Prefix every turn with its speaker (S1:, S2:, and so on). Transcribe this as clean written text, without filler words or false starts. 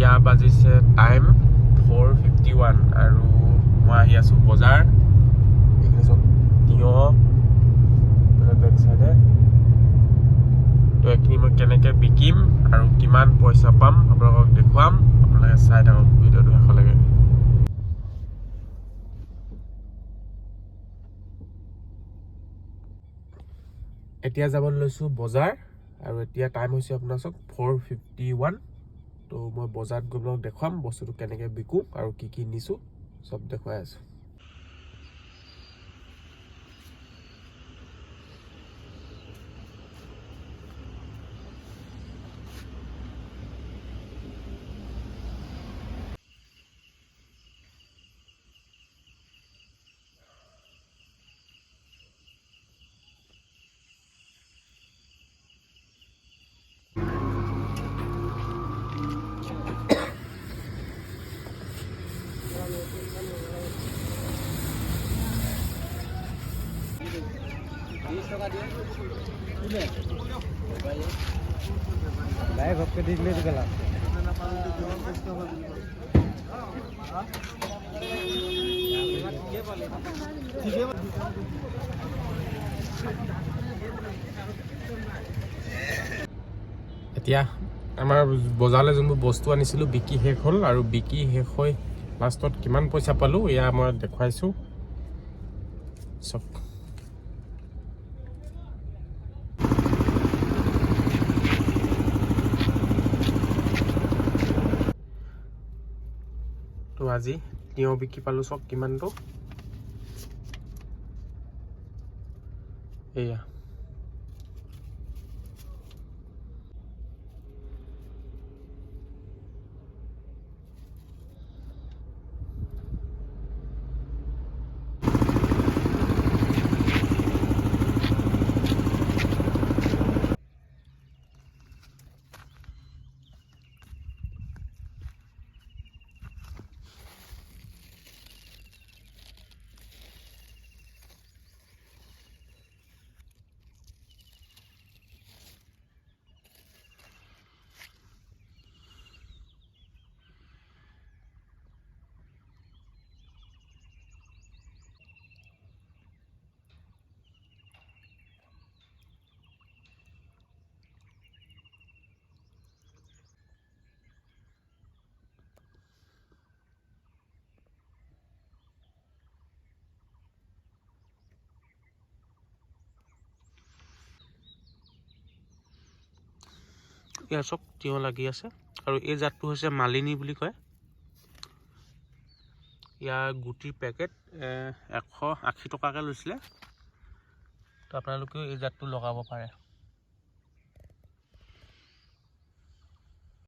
S1: এতিয়া বাজিছে টাইম 4:51 আৰু মই আহি আছো বজাৰ এইখিনি চব তিয়হ বেক চাইডে তো এইখিনি মই কেনেকৈ বিকিম আৰু কিমান পইচা পাম আপোনালোকক দেখুৱাম আপোনালোকে চাই থাকক ভিডিঅ'টো শেষলৈকে এতিয়া যাব লৈছো বজাৰ আৰু এতিয়া টাইম হৈছে আপোনাৰ চক 4:51 তো মই বজাৰত গৈ আপোনালোকক দেখুৱাম বস্তুটো কেনেকৈ বিকো আৰু কি কি নিছো চব দেখুৱাই আছো এতিয়া আমাৰ বজাৰলৈ যোনবোৰ বস্তু আনিছিলোঁ বিকি শেষ হ'ল আৰু বিকি শেষ হৈ লাষ্টত কিমান পইচা পালোঁ এয়া মই দেখুৱাইছোঁ চব তো আজি তিয়হ বিকি পালোঁ চব কিমানটো এয়া ইয়াৰ চব তিয়হ লাগি আছে আৰু এই জাতটো হৈছে মালিনী বুলি কয় ইয়াৰ গুটিৰ পেকেট 180 টকাকৈ লৈছিলে তো আপোনালোকেও এই জাতটো লগাব পাৰে